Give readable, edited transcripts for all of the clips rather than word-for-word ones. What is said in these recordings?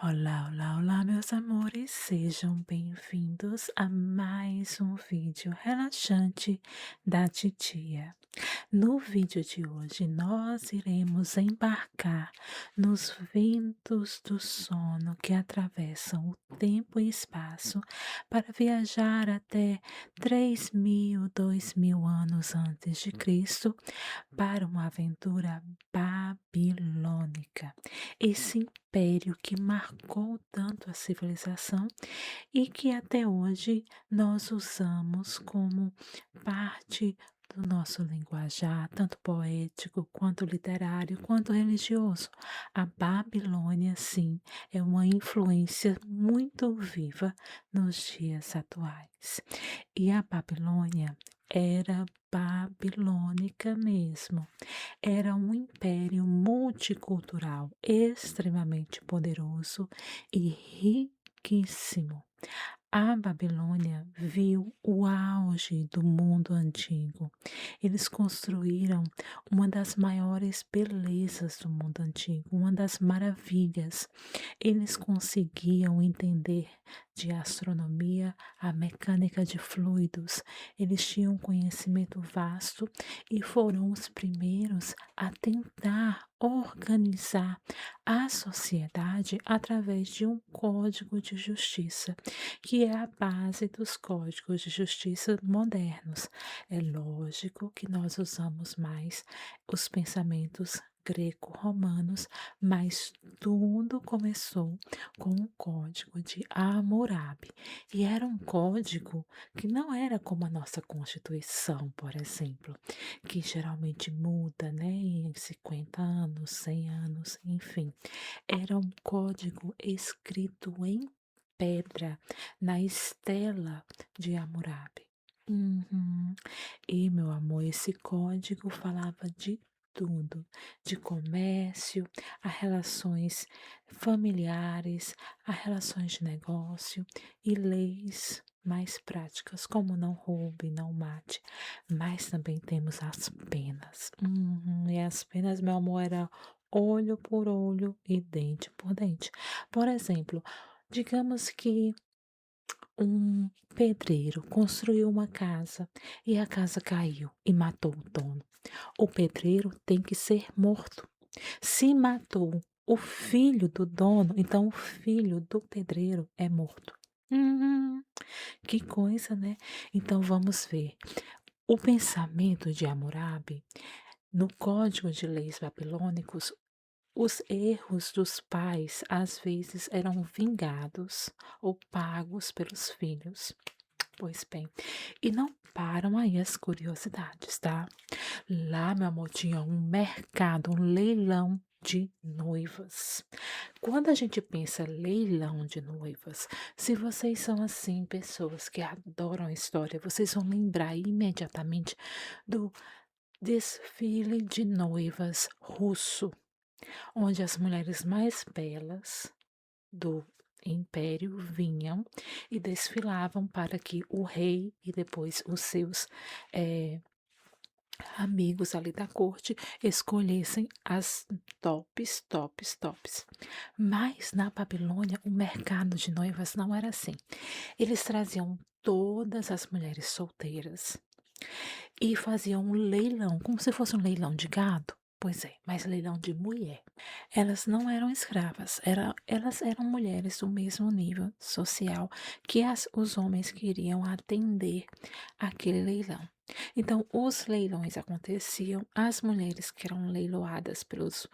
Olá, olá, olá, meus amores, sejam bem-vindos a mais um vídeo relaxante da Titia. No vídeo de hoje, nós iremos embarcar nos ventos do sono que atravessam o tempo e espaço para viajar até 3.000, 2.000 anos antes de Cristo para uma aventura babilônica. Esse império que marcou tanto a civilização e que até hoje nós usamos como parte do nosso linguajar, tanto poético, quanto literário, quanto religioso. A Babilônia, sim, é uma influência muito viva nos dias atuais. E a Babilônia era babilônica mesmo. Era um império multicultural extremamente poderoso e riquíssimo. A Babilônia viu o auge do mundo antigo. Eles construíram uma das maiores belezas do mundo antigo, uma das maravilhas. Eles conseguiam entender de astronomia, a mecânica de fluidos. Eles tinham um conhecimento vasto e foram os primeiros a tentar organizar a sociedade através de um código de justiça, que é a base dos códigos de justiça modernos. É lógico que nós usamos mais os pensamentos greco-romanos, mas tudo começou com o código de Hammurabi. E era um código que não era como a nossa Constituição, por exemplo, que geralmente muda, né, em 50 anos, 100 anos, enfim. Era um código escrito em pedra, na estela de Hammurabi. Uhum. E, meu amor, esse código falava de tudo, de comércio, a relações familiares, a relações de negócio e leis mais práticas, como não roube, não mate. Mas também temos as penas. E as penas, meu amor, era olho por olho e dente por dente. Por exemplo, digamos que um pedreiro construiu uma casa e a casa caiu e matou o dono. O pedreiro tem que ser morto. Se matou o filho do dono, então o filho do pedreiro é morto. Que coisa, né? Então vamos ver. O pensamento de Hammurabi, no Código de Leis Babilônicos, os erros dos pais às vezes eram vingados ou pagos pelos filhos. Pois bem, e não param aí as curiosidades, tá? Lá, meu amor, tinha um mercado, um leilão de noivas. Quando a gente pensa leilão de noivas, se vocês são assim, pessoas que adoram a história, vocês vão lembrar imediatamente do desfile de noivas russo, onde as mulheres mais belas do império vinham e desfilavam para que o rei e depois os seus eh, amigos ali da corte escolhessem as tops, tops, tops. Mas na Babilônia o mercado de noivas não era assim. Eles traziam todas as mulheres solteiras e faziam um leilão, como se fosse um leilão de gado. Pois é, mas leilão de mulher. Elas não eram escravas, elas eram mulheres do mesmo nível social que os homens queriam atender aquele leilão. Então, os leilões aconteciam, as mulheres que eram leiloadas pelos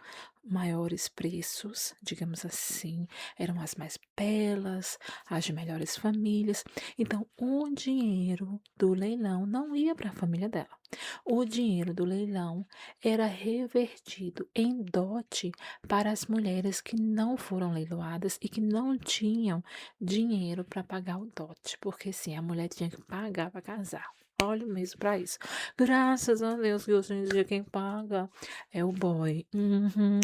maiores preços, digamos assim, eram as mais belas, as de melhores famílias. Então, o dinheiro do leilão não ia para a família dela. O dinheiro do leilão era revertido em dote para as mulheres que não foram leiloadas e que não tinham dinheiro para pagar o dote, porque sim, a mulher tinha que pagar para casar. Olha mesmo para isso. Graças a Deus que hoje em dia quem paga é o boy.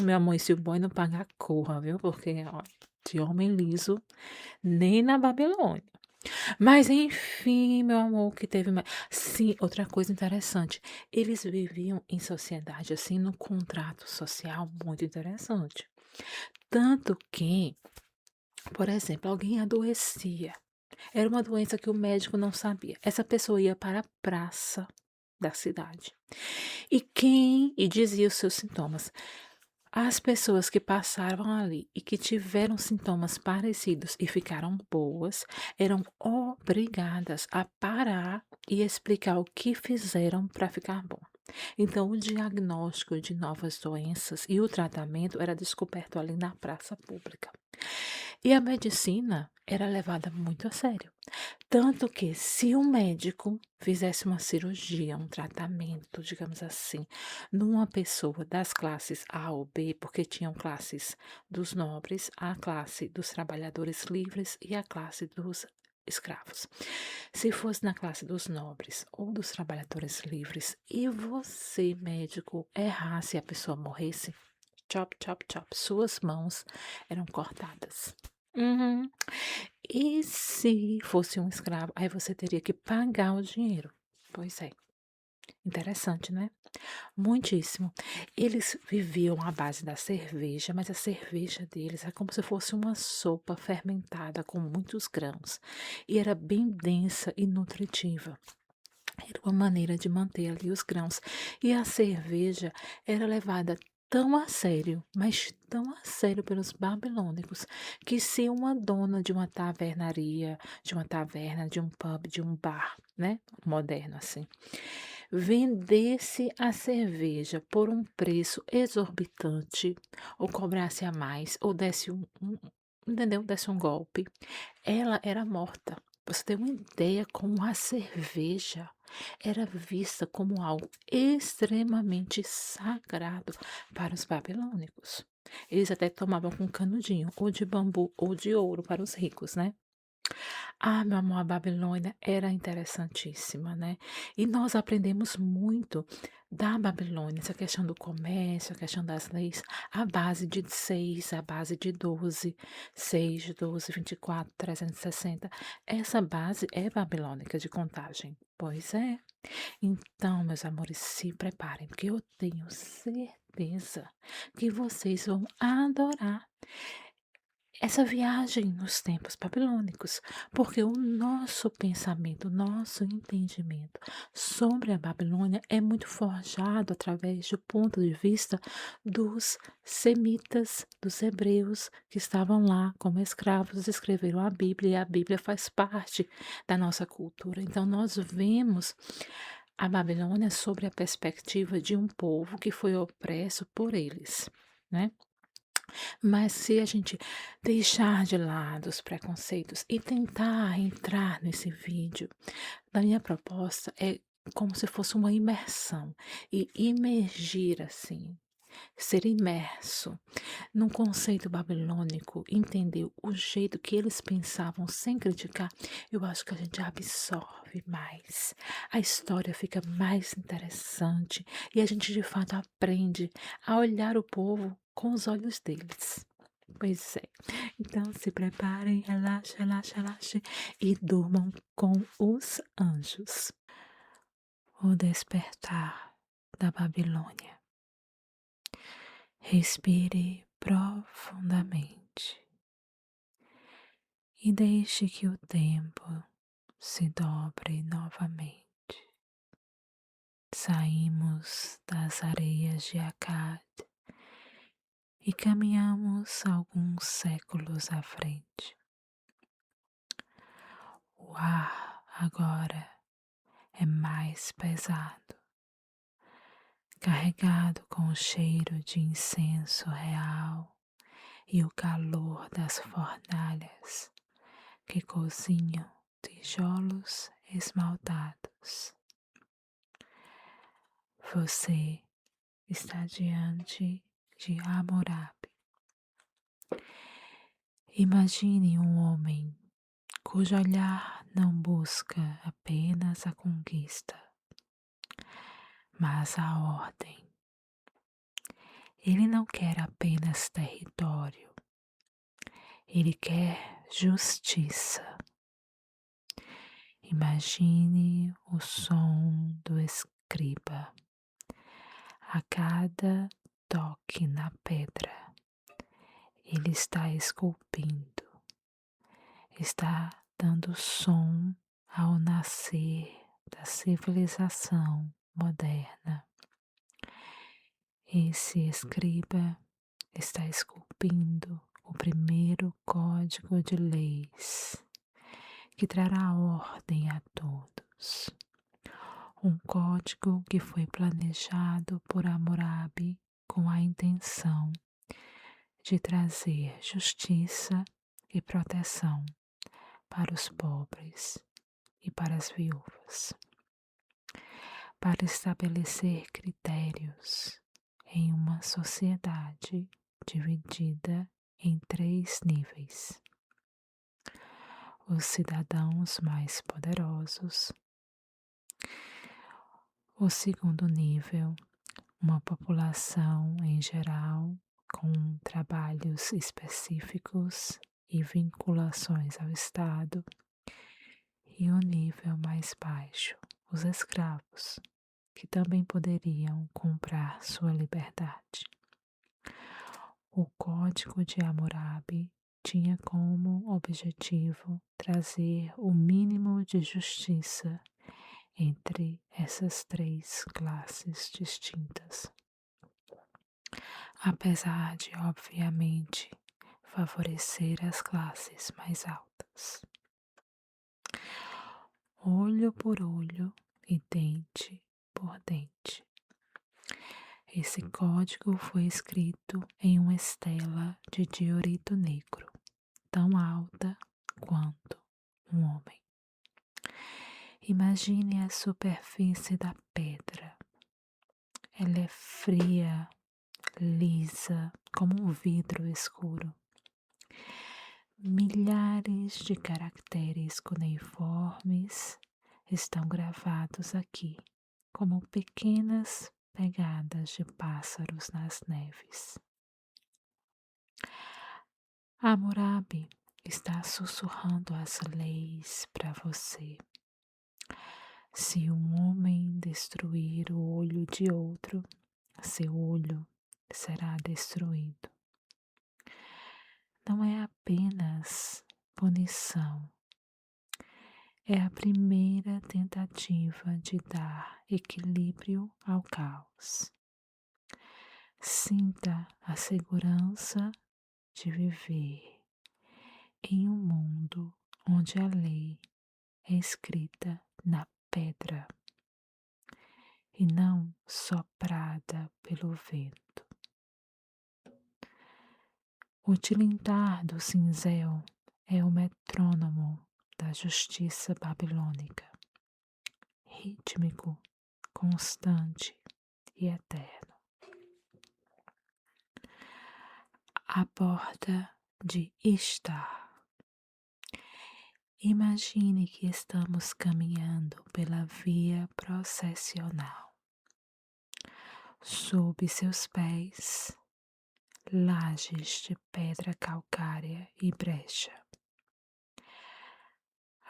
Meu amor, e se o boy não pagar, corra, viu? Porque, ó, de homem liso, nem na Babilônia. Mas enfim, meu amor, que teve mais. Sim, outra coisa interessante. Eles viviam em sociedade, assim, num contrato social muito interessante. Tanto que Por exemplo, alguém adoecia. Era uma doença que o médico não sabia. Essa pessoa ia para a praça da cidade. E dizia os seus sintomas. As pessoas que passaram ali e que tiveram sintomas parecidos e ficaram boas, eram obrigadas a parar e explicar o que fizeram para ficar bom. Então, o diagnóstico de novas doenças e o tratamento era descoberto ali na praça pública. E a medicina era levada muito a sério. Tanto que, se um médico fizesse uma cirurgia, um tratamento, digamos assim, numa pessoa das classes A ou B, porque tinham classes dos nobres, a classe dos trabalhadores livres e a classe dos escravos. Se fosse na classe dos nobres ou dos trabalhadores livres e você, médico, errasse e a pessoa morresse, chop, chop, chop, suas mãos eram cortadas. Uhum. E se fosse um escravo, aí você teria que pagar o dinheiro. Pois é, interessante, né? Muitíssimo. Eles viviam à base da cerveja, mas a cerveja deles é como se fosse uma sopa fermentada com muitos grãos. E era bem densa e nutritiva. Era uma maneira de manter ali os grãos. E a cerveja era levada tão a sério, mas tão a sério pelos babilônicos, que se uma dona de uma tavernaria, de uma taverna, de um pub, de um bar, né, moderno assim, vendesse a cerveja por um preço exorbitante, ou cobrasse a mais, ou desse entendeu? Desse um golpe, ela era morta. Você tem uma ideia como a cerveja era vista como algo extremamente sagrado para os babilônicos. Eles até tomavam com canudinho, ou de bambu, ou de ouro para os ricos, né? Ah, meu amor, a Babilônia era interessantíssima, né? E nós aprendemos muito da Babilônia, essa questão do comércio, a questão das leis, a base de 6, a base de 12, 6, 12, 24, 360. Essa base é babilônica de contagem. Pois é. Então, meus amores, se preparem, porque eu tenho certeza que vocês vão adorar essa viagem nos tempos babilônicos, porque o nosso pensamento, o nosso entendimento sobre a Babilônia é muito forjado através do ponto de vista dos semitas, dos hebreus que estavam lá como escravos, escreveram a Bíblia e a Bíblia faz parte da nossa cultura. Então nós vemos a Babilônia sobre a perspectiva de um povo que foi opresso por eles, né? Mas se a gente deixar de lado os preconceitos e tentar entrar nesse vídeo, a minha proposta é como se fosse uma imersão e imergir assim, ser imerso num conceito babilônico, entender o jeito que eles pensavam sem criticar, eu acho que a gente absorve mais. A história fica mais interessante e a gente de fato aprende a olhar o povo com os olhos deles. Pois é. Então se preparem, relaxe, relaxe, relaxe e durmam com os anjos. O despertar da Babilônia. Respire profundamente e deixe que o tempo se dobre novamente. Saímos das areias de Akkad e caminhamos alguns séculos à frente. O ar agora é mais pesado, carregado com o cheiro de incenso real e o calor das fornalhas que cozinham tijolos esmaltados. Você está diante de Hammurabi. Imagine um homem cujo olhar não busca apenas a conquista, mas a ordem. Ele não quer apenas território, ele quer justiça. Imagine o som do escriba a cada toque na pedra. Ele está esculpindo está dando som ao nascer da civilização moderna. Esse escriba está esculpindo o primeiro código de leis que trará ordem a todos. Um código que foi planejado por Hammurabi com a intenção de trazer justiça e proteção para os pobres e para as viúvas, para estabelecer critérios em uma sociedade dividida em 3 níveis: os cidadãos mais poderosos, o segundo nível, uma população em geral com trabalhos específicos e vinculações ao Estado, e o nível mais baixo, os escravos, que também poderiam comprar sua liberdade. O Código de Hammurabi tinha como objetivo trazer o mínimo de justiça entre essas 3 classes distintas, apesar de, obviamente, favorecer as classes mais altas. Olho por olho e dente por dente. Esse código foi escrito em uma estela de diorito negro, tão alta quanto um homem. Imagine a superfície da pedra. Ela é fria, lisa, como um vidro escuro. Milhares de caracteres cuneiformes estão gravados aqui, como pequenas pegadas de pássaros nas neves. Hammurabi está sussurrando as leis para você. Se um homem destruir o olho de outro, seu olho será destruído. Não é apenas punição, é a primeira tentativa de dar equilíbrio ao caos. Sinta a segurança de viver em um mundo onde a lei é escrita na pedra e não soprada pelo vento. O tilintar do cinzel é o metrônomo da justiça babilônica, rítmico, constante e eterno. A porta de Ishtar. Imagine que estamos caminhando pela via processional. Sob seus pés, lajes de pedra calcária e brecha.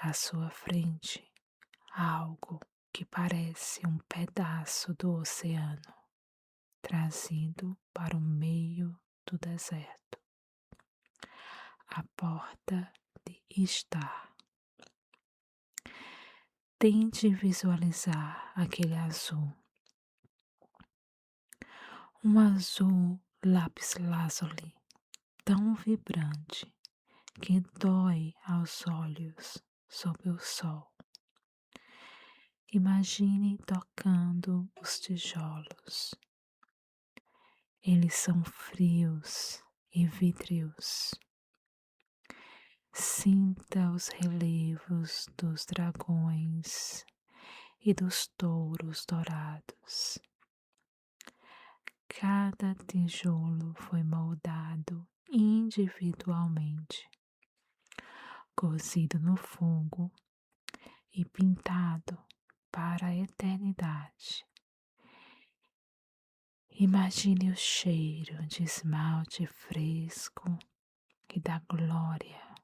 À sua frente, algo que parece um pedaço do oceano, trazido para o meio do deserto. A porta de Ishtar. Tente visualizar aquele azul. Um azul lápis-lazuli, tão vibrante que dói aos olhos sob o sol. Imagine tocando os tijolos. Eles são frios e vítreos. Sinta os relevos dos dragões e dos touros dourados. Cada tijolo foi moldado individualmente, cozido no fogo e pintado para a eternidade. Imagine o cheiro de esmalte fresco e da glória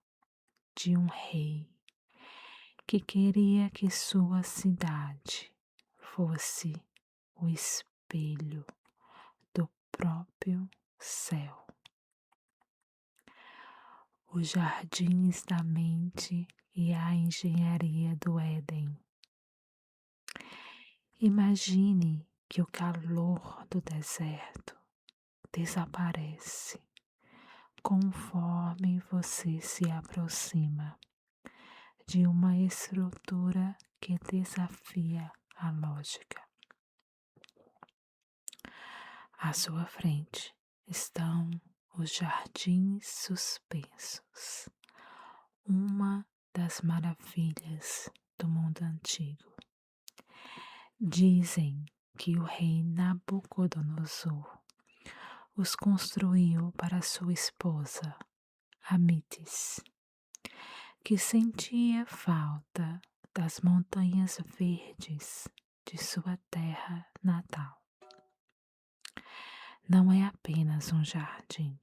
de um rei que queria que sua cidade fosse o espelho do próprio céu. os jardins da mente e a engenharia do Éden. Imagine que o calor do deserto desaparece conforme você se aproxima de uma estrutura que desafia a lógica. À sua frente estão os jardins suspensos, uma das maravilhas do mundo antigo. Dizem que o rei Nabucodonosor os construiu para sua esposa, Amitis, que sentia falta das montanhas verdes de sua terra natal. Não é apenas um jardim,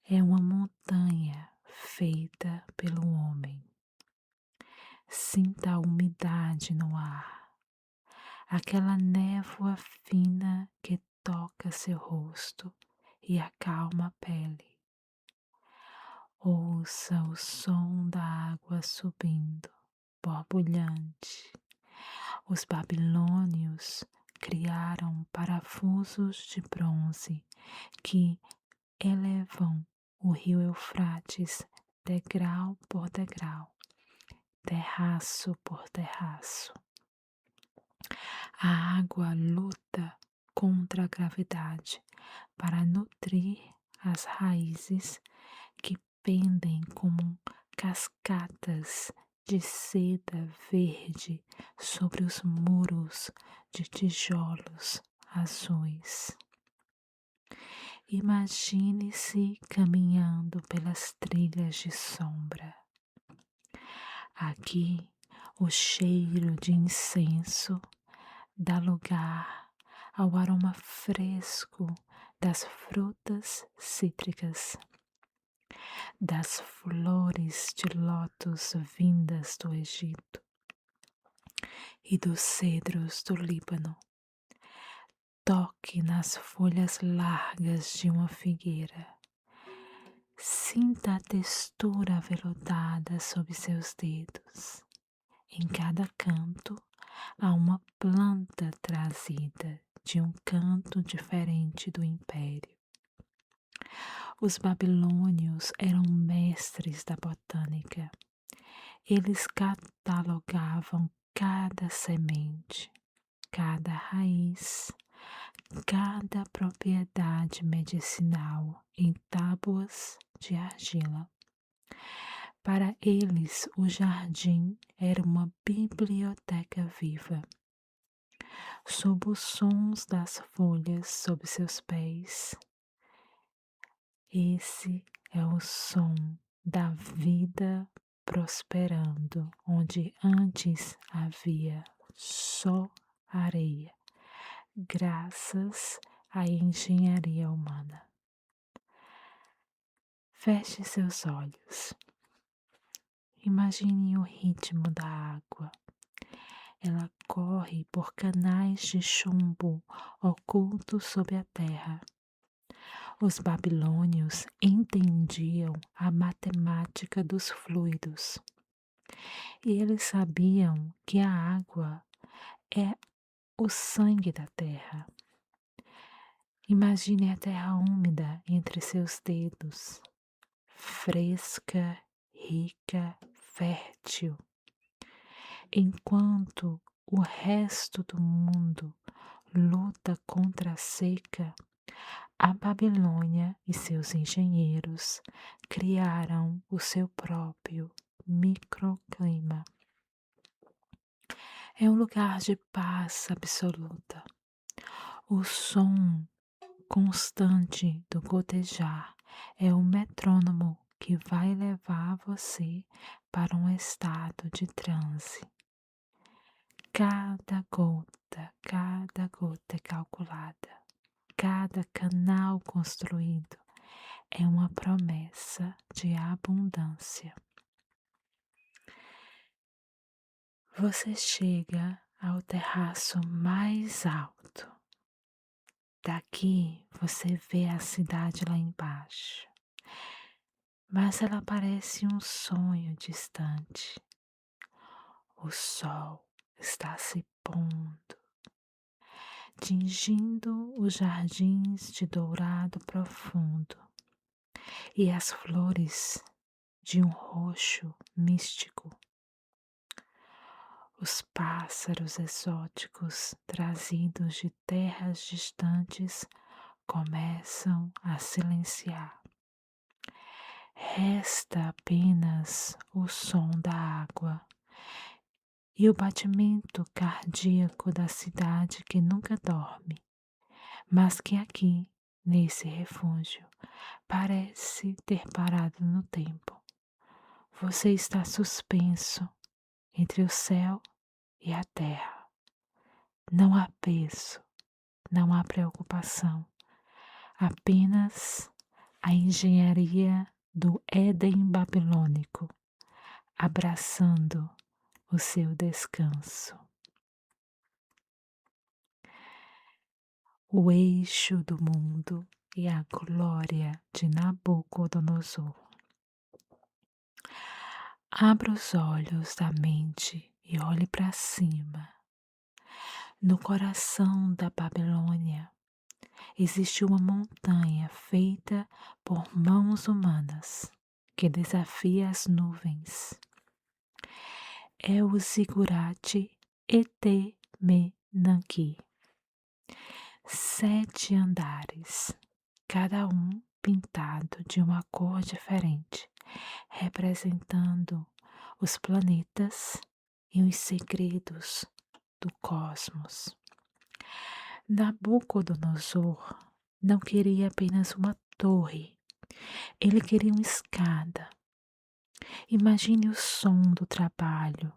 é uma montanha feita pelo homem. Sinta a umidade no ar, aquela névoa fina que toca seu rosto e acalma a pele. Ouça o som da água subindo, borbulhante. Os babilônios criaram parafusos de bronze que elevam o rio Eufrates degrau por degrau, terraço por terraço. A água luta contra a gravidade para nutrir as raízes que pendem como cascatas de seda verde sobre os muros de tijolos azuis. Imagine-se caminhando pelas trilhas de sombra. Aqui, o cheiro de incenso dá lugar ao aroma fresco das frutas cítricas, das flores de lótus vindas do Egito e dos cedros do Líbano. Toque nas folhas largas de uma figueira. Sinta a textura aveludada sob seus dedos. Em cada canto há uma planta trazida de um canto diferente do império. Os babilônios eram mestres da botânica. Eles catalogavam cada semente, cada raiz, cada propriedade medicinal em tábuas de argila. Para eles, o jardim era uma biblioteca viva. Sob os sons das folhas sob seus pés, esse é o som da vida prosperando, onde antes havia só areia, graças à engenharia humana. Feche seus olhos. Imagine o ritmo da água. Ela corre por canais de chumbo ocultos sob a terra. Os babilônios entendiam a matemática dos fluidos e eles sabiam que a água é o sangue da terra. Imagine a terra úmida entre seus dedos, fresca, rica, fértil, enquanto o resto do mundo luta contra a seca. A Babilônia e seus engenheiros criaram o seu próprio microclima. É um lugar de paz absoluta. O som constante do gotejar é o metrônomo que vai levar você para um estado de transe. Cada gota é calculada. Cada canal construído é uma promessa de abundância. Você chega ao terraço mais alto. Daqui você vê a cidade lá embaixo. mas ela parece um sonho distante. O sol está se pondo, tingindo os jardins de dourado profundo e as flores de um roxo místico. Os pássaros exóticos trazidos de terras distantes começam a silenciar. Resta apenas o som da água e o batimento cardíaco da cidade que nunca dorme, mas que aqui, nesse refúgio, parece ter parado no tempo. Você está suspenso entre o céu e a terra. Não há peso, não há preocupação, apenas a engenharia do Éden babilônico abraçando o seu descanso. O eixo do mundo e a glória de Nabucodonosor. Abra os olhos da mente e olhe para cima. No coração da Babilônia existe uma montanha feita por mãos humanas que desafia as nuvens. É o Zigurate Etemenanque. 7 andares, cada um pintado de uma cor diferente, representando os planetas e os segredos do cosmos. Nabucodonosor não queria apenas uma torre, ele queria uma escada. Imagine o som do trabalho,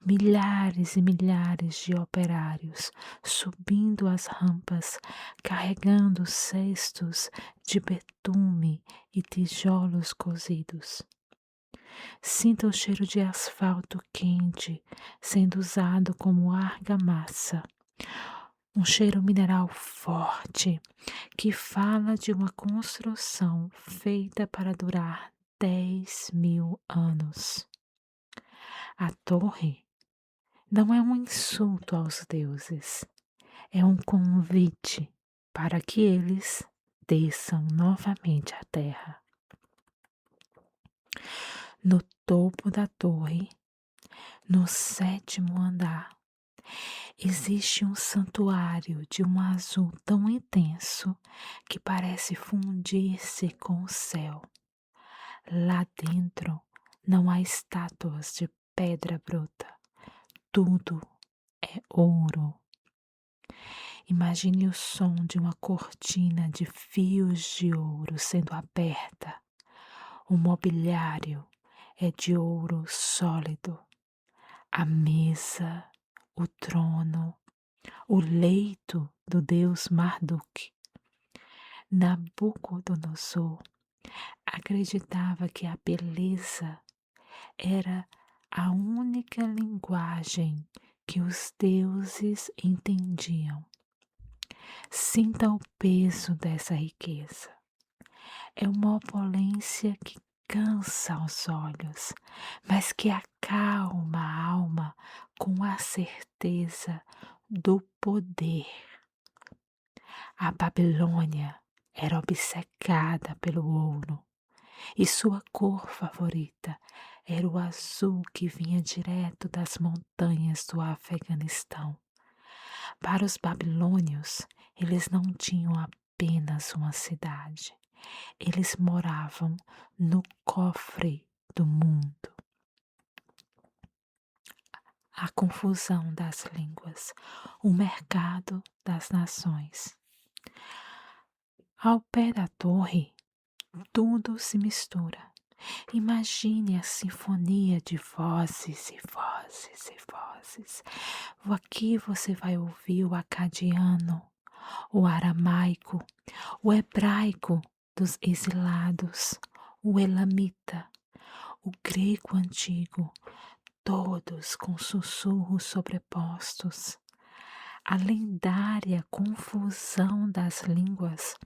milhares e milhares de operários subindo as rampas, carregando cestos de betume e tijolos cozidos. Sinta o cheiro de asfalto quente sendo usado como argamassa. Um cheiro mineral forte que fala de uma construção feita para durar 10.000 anos. A torre não é um insulto aos deuses, é um convite para que eles desçam novamente à terra. No topo da torre, no 7º andar, existe um santuário de um azul tão intenso que parece fundir-se com o céu. Lá dentro não há estátuas de pedra bruta, tudo é ouro. Imagine o som de uma cortina de fios de ouro sendo aberta. O mobiliário é de ouro sólido. A mesa, o trono, o leito do deus Marduk. Nabucodonosor acreditava que a beleza era a única linguagem que os deuses entendiam. Sinta o peso dessa riqueza. É uma opulência que cansa os olhos, mas que acalma a alma com a certeza do poder. A Babilônia era obcecada pelo ouro e sua cor favorita era o azul que vinha direto das montanhas do Afeganistão. Para os babilônios, eles não tinham apenas uma cidade, eles moravam no cofre do mundo. A confusão das línguas, o mercado das nações. Ao pé da torre, tudo se mistura. Imagine a sinfonia de vozes e vozes e vozes. Aqui você vai ouvir o acadiano, o aramaico, o hebraico dos exilados, o elamita, o grego antigo, todos com sussurros sobrepostos. A lendária confusão das línguas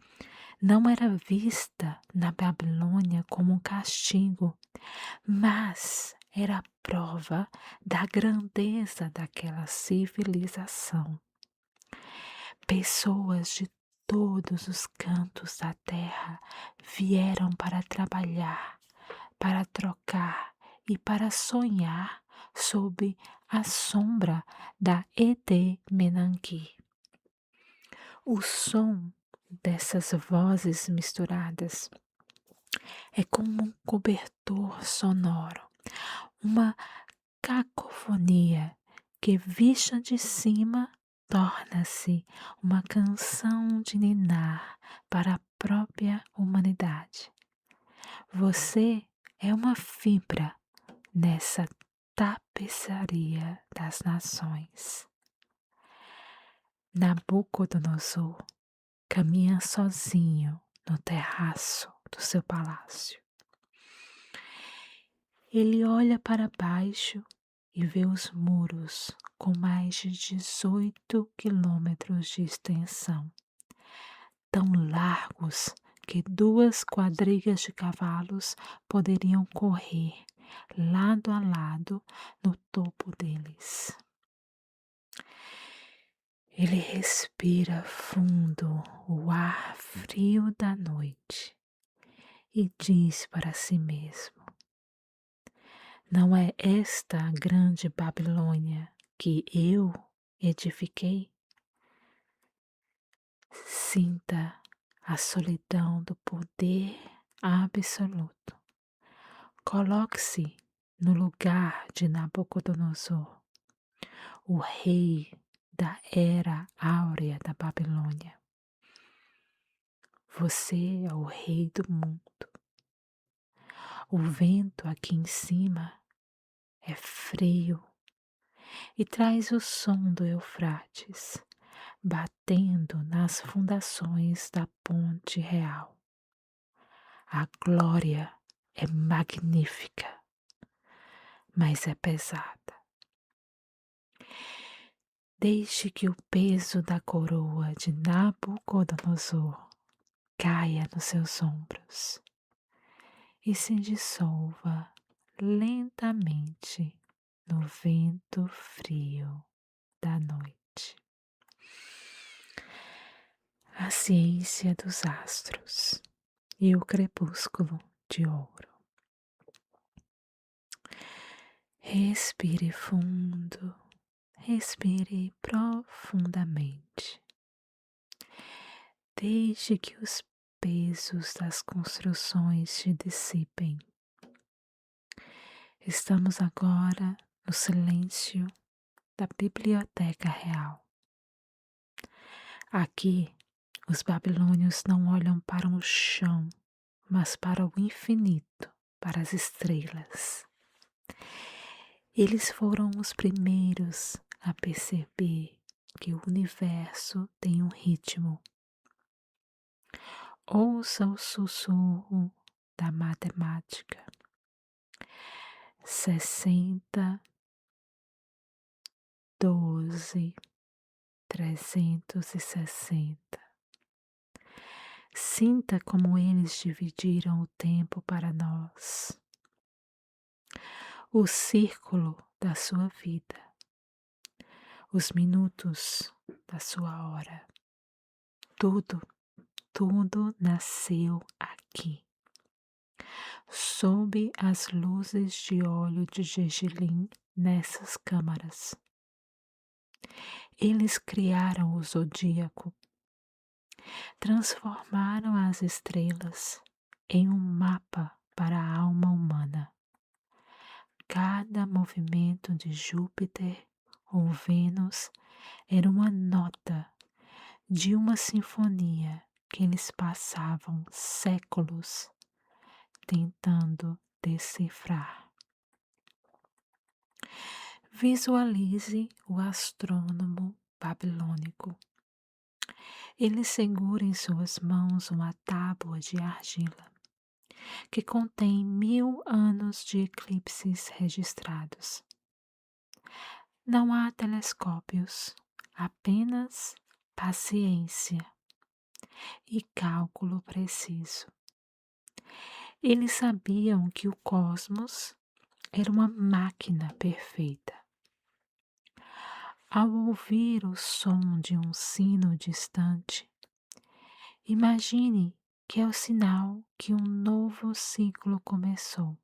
não era vista na Babilônia como um castigo, mas era a prova da grandeza daquela civilização. Pessoas de todos os cantos da terra vieram para trabalhar, para trocar e para sonhar sob a sombra da Ede Menanque. O som dessas vozes misturadas é como um cobertor sonoro, uma cacofonia que, vista de cima, torna-se uma canção de ninar para a própria humanidade. Você é uma fibra nessa tapeçaria das nações. Nabucodonosor caminha sozinho no terraço do seu palácio. Ele olha para baixo e vê os muros com mais de 18 quilômetros de extensão, tão largos que 2 quadrigas de cavalos poderiam correr lado a lado no topo deles. Ele respira fundo o ar frio da noite e diz para si mesmo: não é esta a grande Babilônia que eu edifiquei? Sinta a solidão do poder absoluto. Coloque-se no lugar de Nabucodonosor, o rei da era áurea da Babilônia. Você é o rei do mundo. O vento aqui em cima é frio e traz o som do Eufrates batendo nas fundações da ponte real. A glória é magnífica, mas é pesada. Deixe que o peso da coroa de Nabucodonosor caia nos seus ombros e se dissolva lentamente no vento frio da noite. A ciência dos astros e o crepúsculo de ouro. Respire fundo, respire profundamente. Deixe que os pesos das construções se dissipem. Estamos agora no silêncio da Biblioteca Real. Aqui, os babilônios não olham para o chão, mas para o infinito, para as estrelas. Eles foram os primeiros a perceber que o universo tem um ritmo. Ouça o sussurro da matemática. 60, 12, 360. Sinta como eles dividiram o tempo para nós. O círculo da sua vida. Os minutos da sua hora. Tudo nasceu aqui. Sob as luzes de óleo de gergelim nessas câmaras. Eles criaram o zodíaco, transformaram as estrelas em um mapa para a alma humana. Cada movimento de Júpiter ou Vênus era uma nota de uma sinfonia que eles passavam séculos tentando decifrar. Visualize o astrônomo babilônico. Ele segura em suas mãos uma tábua de argila que contém 1000 anos de eclipses registrados. Não há telescópios, apenas paciência e cálculo preciso. Eles sabiam que o cosmos era uma máquina perfeita. Ao ouvir o som de um sino distante, imagine que é o sinal que um novo ciclo começou.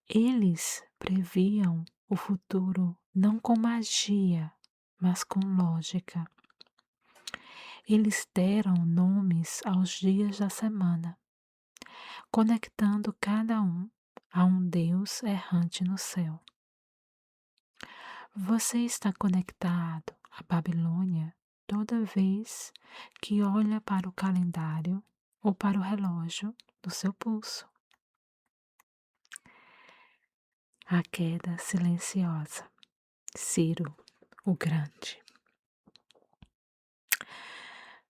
Eles previam o futuro não com magia, mas com lógica. Eles deram nomes aos dias da semana, conectando cada um a um Deus errante no céu. Você está conectado à Babilônia toda vez que olha para o calendário ou para o relógio do seu pulso. A queda silenciosa. Ciro, o Grande.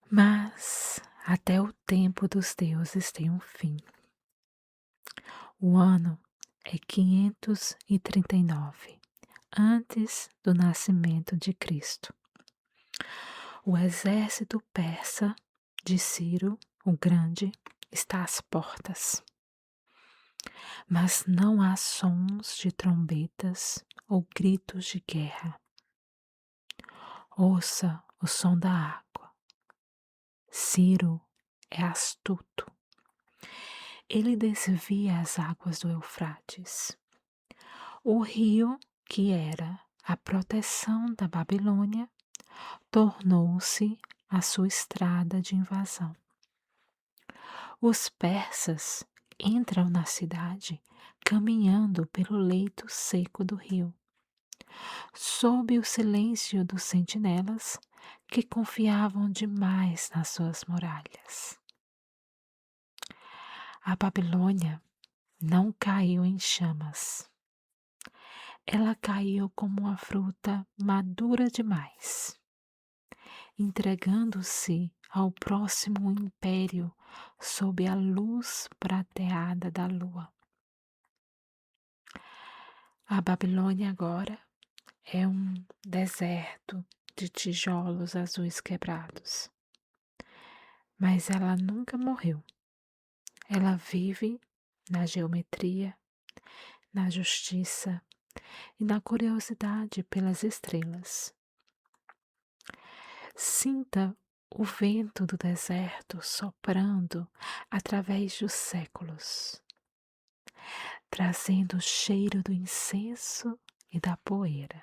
Mas até o tempo dos deuses tem um fim. O ano é 539, antes do nascimento de Cristo. O exército persa de Ciro, o Grande, está às portas. Mas não há sons de trombetas ou gritos de guerra. Ouça o som da água. Ciro é astuto. Ele desvia as águas do Eufrates. O rio, que era a proteção da Babilônia, tornou-se a sua estrada de invasão. Os persas entram na cidade caminhando pelo leito seco do rio, sob o silêncio dos sentinelas que confiavam demais nas suas muralhas. A Babilônia não caiu em chamas. Ela caiu como uma fruta madura demais, entregando-se ao próximo império sob a luz prateada da lua. A Babilônia agora é um deserto de tijolos azuis quebrados. Mas ela nunca morreu. Ela vive na geometria, na justiça e na curiosidade pelas estrelas. Sinta o vento do deserto soprando através dos séculos, trazendo o cheiro do incenso e da poeira.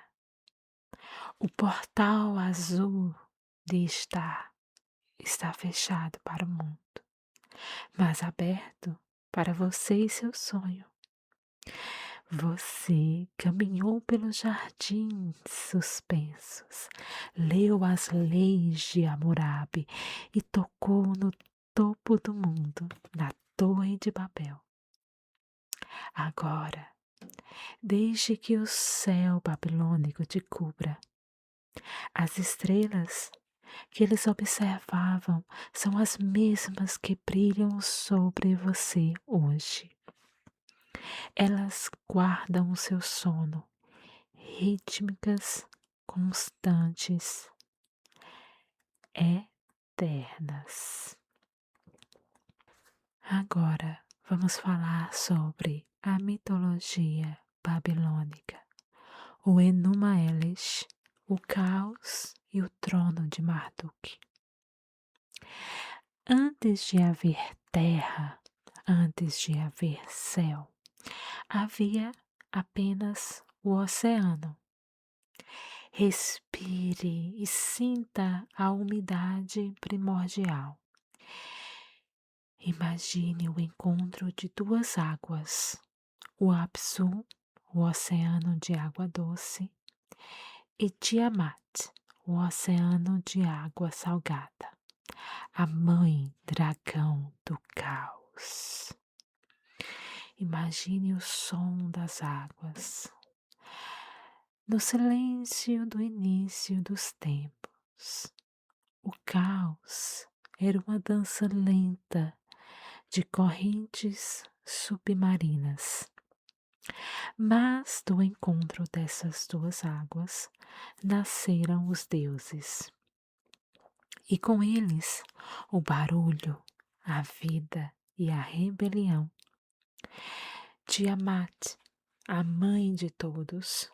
O portal azul de estar está fechado para o mundo, mas aberto para você e seu sonho. Você caminhou pelos jardins suspensos, leu as leis de Hammurabi e tocou no topo do mundo, na Torre de Babel. Agora, deixe que o céu babilônico te cubra. As estrelas que eles observavam são as mesmas que brilham sobre você hoje. Elas guardam o seu sono, rítmicas, constantes, eternas. Agora vamos falar sobre a mitologia babilônica, o Enuma Elish, o caos e o trono de Marduk. Antes de haver terra, antes de haver céu, havia apenas o oceano. Respire e sinta a umidade primordial. Imagine o encontro de duas águas, o Apsu, o oceano de água doce, e Tiamat, o oceano de água salgada, a mãe dragão do caos. Imagine o som das águas, no silêncio do início dos tempos. O caos era uma dança lenta de correntes submarinas. Mas do encontro dessas duas águas nasceram os deuses, e com eles o barulho, a vida e a rebelião. Tiamat, a mãe de todos,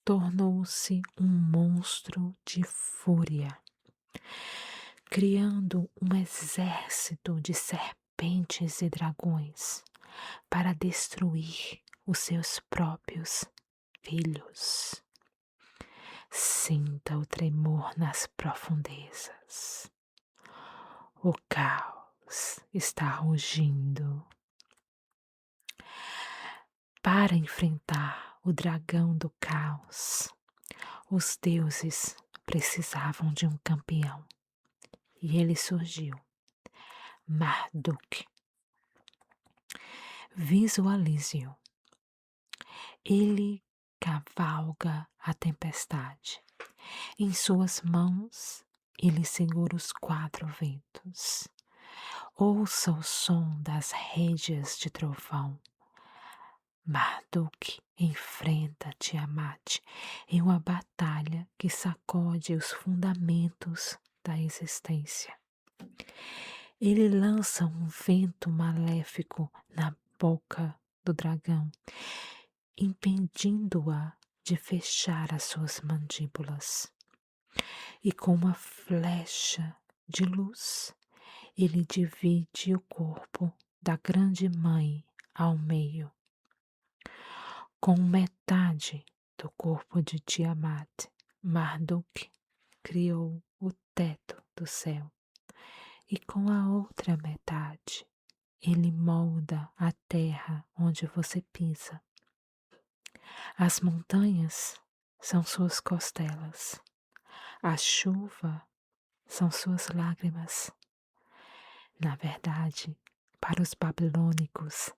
tornou-se um monstro de fúria, criando um exército de serpentes e dragões para destruir os seus próprios filhos. Sinta o tremor nas profundezas. O caos está rugindo. Para enfrentar o dragão do caos, os deuses precisavam de um campeão. E ele surgiu, Marduk. Visualize-o. Ele cavalga a tempestade. Em suas mãos, ele segura os quatro ventos. Ouça o som das rédeas de trovão. Marduk enfrenta Tiamat em uma batalha que sacode os fundamentos da existência. Ele lança um vento maléfico na boca do dragão, impedindo-a de fechar as suas mandíbulas. E com uma flecha de luz, ele divide o corpo da grande mãe ao meio. Com metade do corpo de Tiamat, Marduk criou o teto do céu. E com a outra metade, ele molda a terra onde você pisa. As montanhas são suas costelas. A chuva são suas lágrimas. Na verdade, para os babilônicos,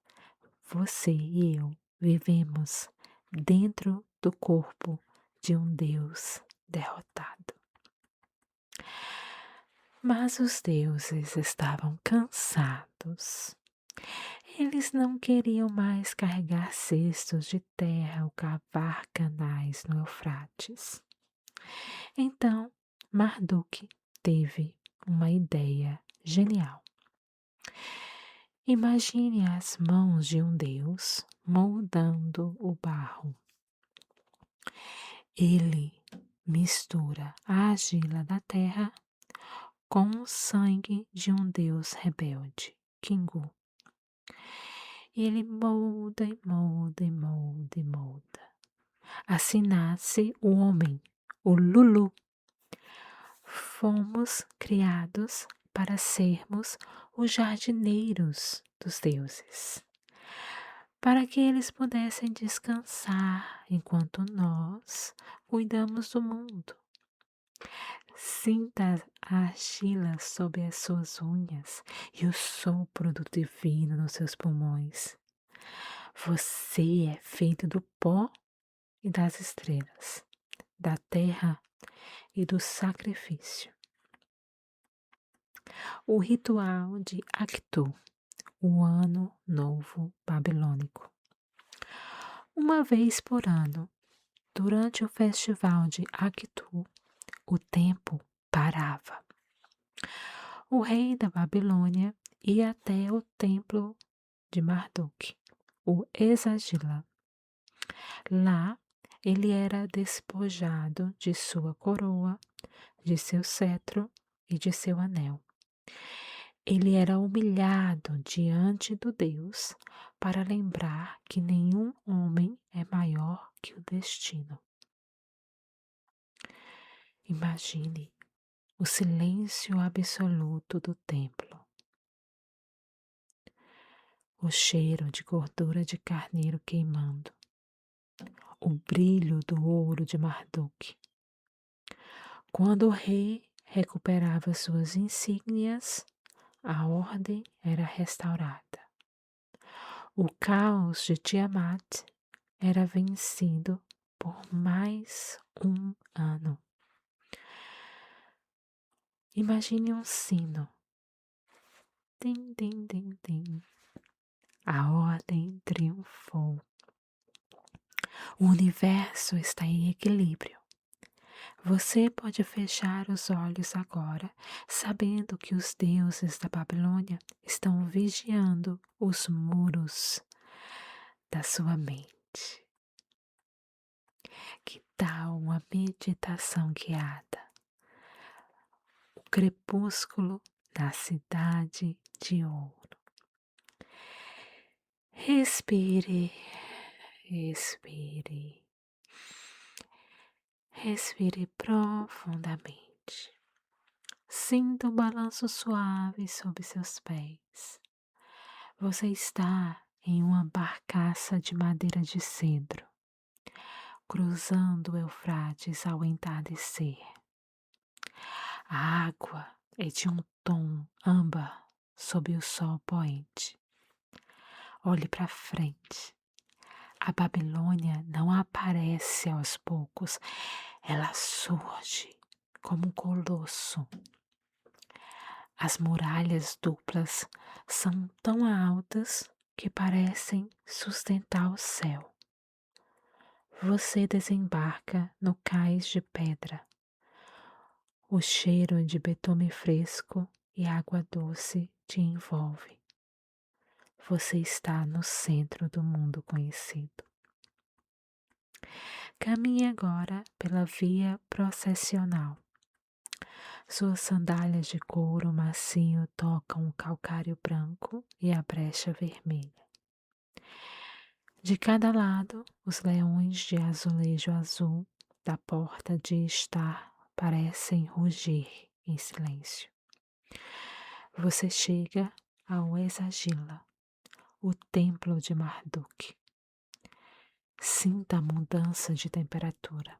você e eu vivemos dentro do corpo de um Deus derrotado. Mas os deuses estavam cansados. Eles não queriam mais carregar cestos de terra ou cavar canais no Eufrates. Então, Marduk teve uma ideia genial. Imagine as mãos de um deus moldando o barro. Ele mistura a argila da terra com o sangue de um deus rebelde, Kingu. Ele molda e molda e molda e molda. Assim nasce o homem, o Lulu. Fomos criados para sermos os jardineiros dos deuses, para que eles pudessem descansar enquanto nós cuidamos do mundo. Sinta a argila sob as suas unhas e o sopro do divino nos seus pulmões. Você é feito do pó e das estrelas, da terra e do sacrifício. O ritual de Actu, o Ano Novo Babilônico. Uma vez por ano, durante o festival de Actu, o tempo parava. O rei da Babilônia ia até o templo de Marduk, o Esagila. Lá, ele era despojado de sua coroa, de seu cetro e de seu anel. Ele era humilhado diante do Deus para lembrar que nenhum homem é maior que o destino. Imagine o silêncio absoluto do templo. O cheiro de gordura de carneiro queimando. O brilho do ouro de Marduk. Quando o rei recuperava suas insígnias, a ordem era restaurada. O caos de Tiamat era vencido por mais um ano. Imagine um sino. Tim, tim, tim, tim. A ordem triunfou. O universo está em equilíbrio. Você pode fechar os olhos agora, sabendo que os deuses da Babilônia estão vigiando os muros da sua mente. Que tal uma meditação guiada? O crepúsculo da cidade de ouro. Respire, respire, respire profundamente. Sinta o balanço suave sob seus pés. Você está em uma barcaça de madeira de cedro, cruzando o Eufrates ao entardecer. A água é de um tom âmbar sob o sol poente. Olhe para frente. A Babilônia não aparece aos poucos, ela surge como um colosso. As muralhas duplas são tão altas que parecem sustentar o céu. Você desembarca no cais de pedra. O cheiro de betume fresco e água doce te envolve. Você está no centro do mundo conhecido. Caminhe agora pela via processional. Suas sandálias de couro macio tocam o calcário branco e a brecha vermelha. De cada lado, os leões de azulejo azul da porta de estar parecem rugir em silêncio. Você chega ao Esagila, o templo de Marduk. Sinta a mudança de temperatura.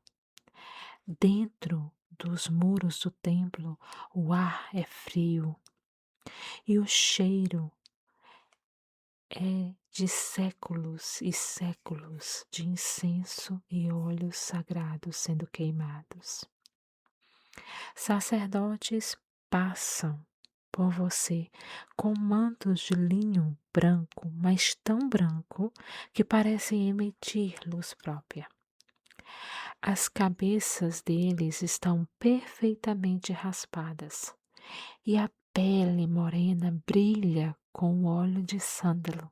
Dentro dos muros do templo, o ar é frio e o cheiro é de séculos e séculos de incenso e óleos sagrados sendo queimados. Sacerdotes passam por você com mantos de linho branco, mas tão branco que parecem emitir luz própria. As cabeças deles estão perfeitamente raspadas e a pele morena brilha com o óleo de sândalo.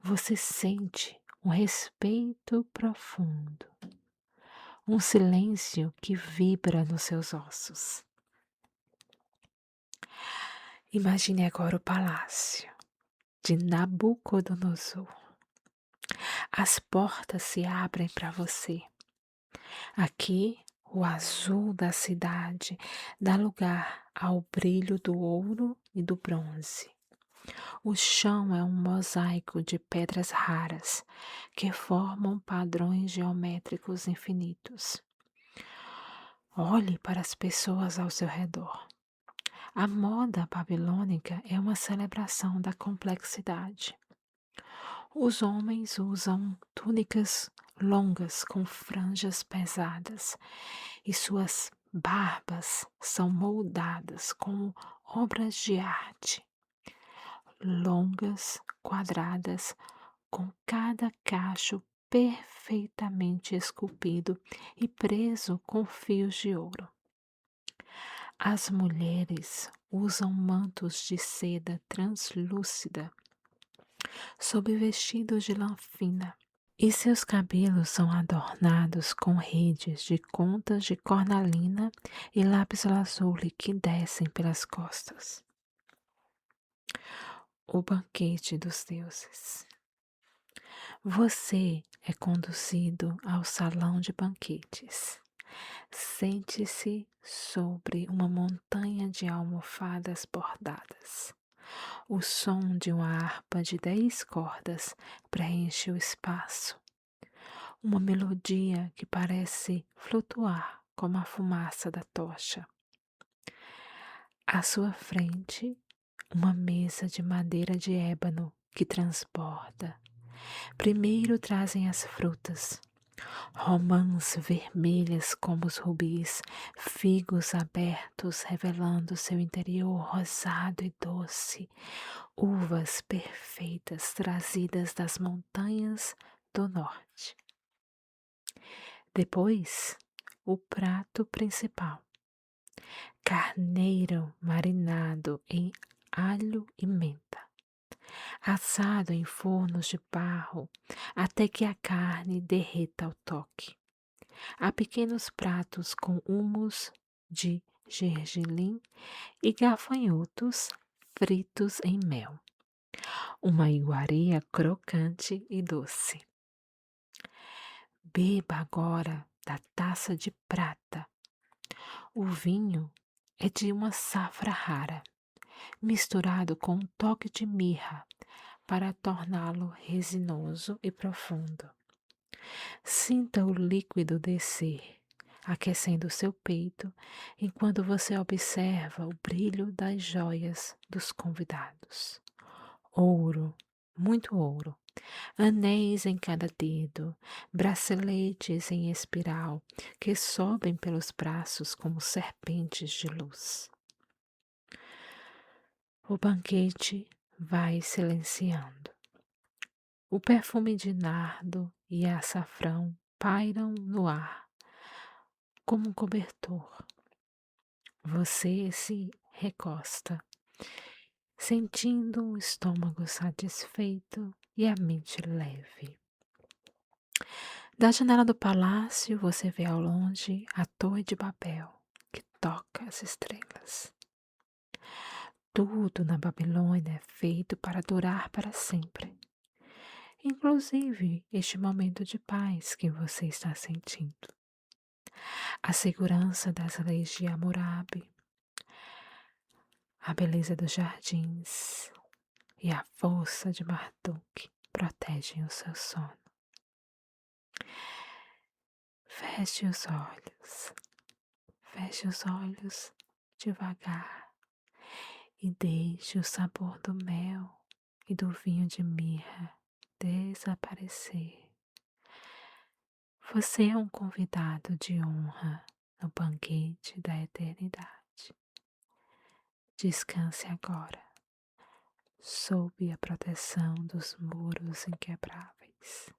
Você sente um respeito profundo, um silêncio que vibra nos seus ossos. Imagine agora o palácio de Nabucodonosor. As portas se abrem para você. Aqui, o azul da cidade dá lugar ao brilho do ouro e do bronze. O chão é um mosaico de pedras raras que formam padrões geométricos infinitos. Olhe para as pessoas ao seu redor. A moda babilônica é uma celebração da complexidade. Os homens usam túnicas longas com franjas pesadas e suas barbas são moldadas como obras de arte, longas, quadradas, com cada cacho perfeitamente esculpido e preso com fios de ouro. As mulheres usam mantos de seda translúcida sob vestidos de lã fina, e seus cabelos são adornados com redes de contas de cornalina e lápis-lazuli que descem pelas costas. O banquete dos deuses. Você é conduzido ao salão de banquetes. Sente-se sobre uma montanha de almofadas bordadas. O som de uma harpa de 10 cordas preenche o espaço. Uma melodia que parece flutuar como a fumaça da tocha. À sua frente, uma mesa de madeira de ébano que transborda. Primeiro trazem as frutas. Romãs vermelhas como os rubis, figos abertos revelando seu interior rosado e doce, uvas perfeitas trazidas das montanhas do norte. Depois, o prato principal: carneiro marinado em alho e menta, assado em fornos de barro até que a carne derreta ao toque. Há pequenos pratos com hummus de gergelim e gafanhotos fritos em mel. Uma iguaria crocante e doce. Beba agora da taça de prata. O vinho é de uma safra rara, misturado com um toque de mirra para torná-lo resinoso e profundo. Sinta o líquido descer, aquecendo seu peito, enquanto você observa o brilho das joias dos convidados. Ouro, muito ouro, anéis em cada dedo, braceletes em espiral que sobem pelos braços como serpentes de luz. O banquete vai silenciando. O perfume de nardo e açafrão pairam no ar como um cobertor. Você se recosta, sentindo o estômago satisfeito e a mente leve. Da janela do palácio, você vê ao longe a Torre de Babel, que toca as estrelas. Tudo na Babilônia é feito para durar para sempre, inclusive este momento de paz que você está sentindo. A segurança das leis de Hammurabi, a beleza dos jardins e a força de Marduk protegem o seu sono. Feche os olhos, feche os olhos devagar e deixe o sabor do mel e do vinho de mirra desaparecer. Você é um convidado de honra no banquete da eternidade. Descanse agora, sob a proteção dos muros inquebráveis.